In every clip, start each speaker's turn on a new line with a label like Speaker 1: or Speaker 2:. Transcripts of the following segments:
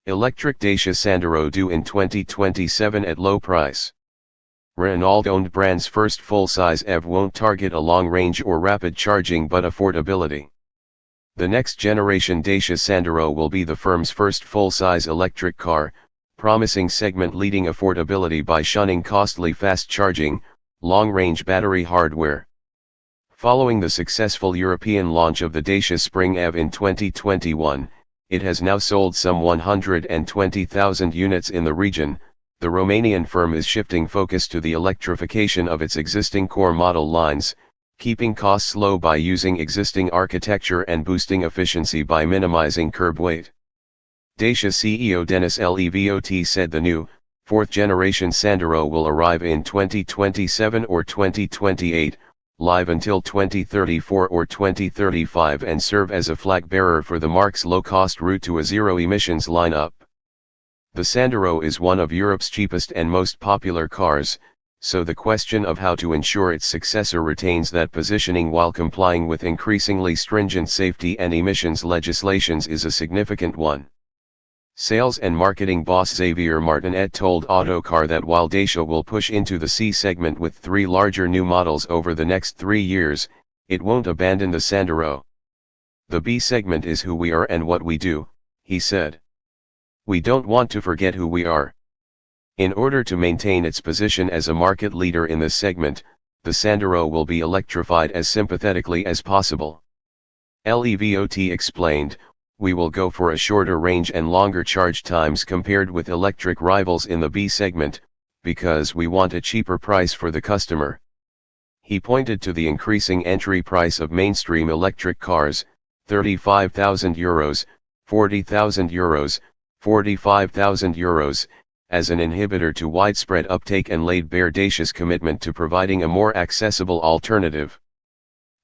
Speaker 1: Electric Dacia Sandero due in 2027 at low price. Renault-owned brand's first full-size EV won't target a long range or rapid charging but affordability. The next-generation Dacia Sandero will be the firm's first full-size electric car, promising segment-leading affordability by shunning costly fast-charging, long-range battery hardware. Following the successful European launch of the Dacia Spring EV in 2021, it has now sold some 120,000 units in the region. The Romanian firm is shifting focus to the electrification of its existing core model lines, keeping costs low by using existing architecture and boosting efficiency by minimizing curb weight. Dacia CEO Denis Levot said the new, fourth-generation Sandero will arrive in 2027 or 2028, live until 2034 or 2035 and serve as a flag bearer for the marque's low-cost route to a zero-emissions lineup. The Sandero is one of Europe's cheapest and most popular cars, so the question of how to ensure its successor retains that positioning while complying with increasingly stringent safety and emissions legislations is a significant one. Sales and marketing boss Xavier Martinet told Autocar that while Dacia will push into the C segment with 3 larger new models over the next 3 years, it won't abandon the Sandero. The B segment is who we are and what we do, he said. We don't want to forget who we are. In order to maintain its position as a market leader in this segment, the Sandero will be electrified as sympathetically as possible. Levot explained, we will go for a shorter range and longer charge times compared with electric rivals in the B segment, because we want a cheaper price for the customer. He pointed to the increasing entry price of mainstream electric cars, €35,000, €40,000, €45,000, as an inhibitor to widespread uptake and laid bare Dacia's commitment to providing a more accessible alternative.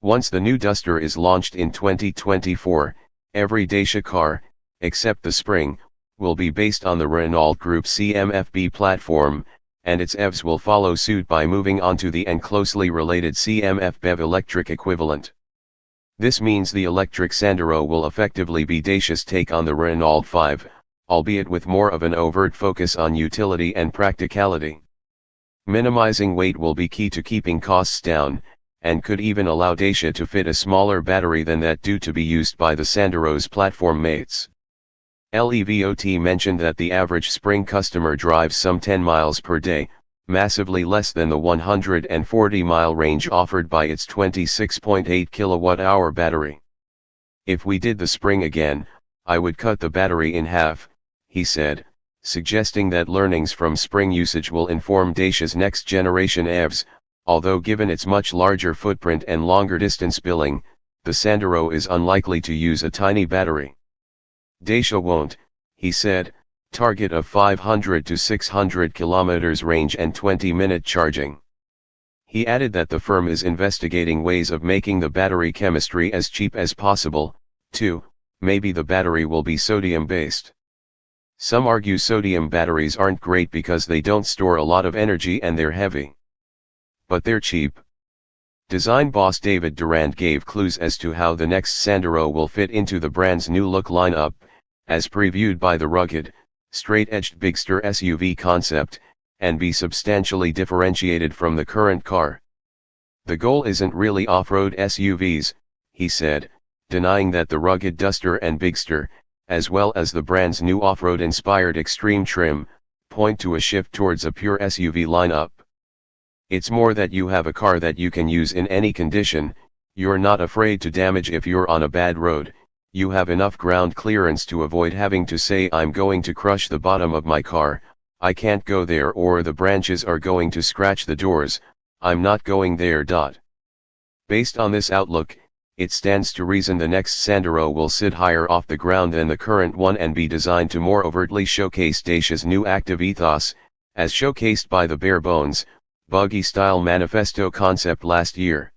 Speaker 1: Once the new Duster is launched in 2024, every Dacia car, except the Spring, will be based on the Renault Group CMF-B platform, and its EVs will follow suit by moving onto the and closely related CMF-BEV electric equivalent. This means the electric Sandero will effectively be Dacia's take on the Renault 5, albeit with more of an overt focus on utility and practicality. Minimizing weight will be key to keeping costs down, and could even allow Dacia to fit a smaller battery than that due to be used by the Sandero's platform mates. Levot mentioned that the average Spring customer drives some 10 miles per day, massively less than the 140-mile range offered by its 26.8 kilowatt-hour battery. If we did the Spring again, I would cut the battery in half, he said, suggesting that learnings from Spring usage will inform Dacia's next-generation EVs. Although given its much larger footprint and longer distance billing, the Sandero is unlikely to use a tiny battery. Dacia won't, he said, target of 500 to 600 kilometers range and 20-minute charging. He added that the firm is investigating ways of making the battery chemistry as cheap as possible, too. Maybe the battery will be sodium-based. Some argue sodium batteries aren't great because they don't store a lot of energy and they're heavy. But they're cheap. Design boss David Durand gave clues as to how the next Sandero will fit into the brand's new look lineup, as previewed by the rugged, straight-edged Bigster SUV concept, and be substantially differentiated from the current car. The goal isn't really off-road SUVs, he said, denying that the rugged Duster and Bigster, as well as the brand's new off-road-inspired Extreme trim, point to a shift towards a pure SUV lineup. It's more that you have a car that you can use in any condition, you're not afraid to damage if you're on a bad road, you have enough ground clearance to avoid having to say I'm going to crush the bottom of my car, I can't go there, or the branches are going to scratch the doors, I'm not going there. Based on this outlook, it stands to reason the next Sandero will sit higher off the ground than the current one and be designed to more overtly showcase Dacia's new active ethos, as showcased by the bare bones, buggy-style manifesto concept last year.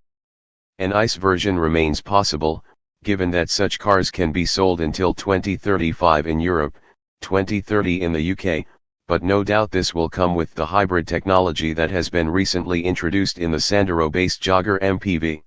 Speaker 1: An ICE version remains possible, given that such cars can be sold until 2035 in Europe, 2030 in the UK, but no doubt this will come with the hybrid technology that has been recently introduced in the Sandero-based Jogger MPV.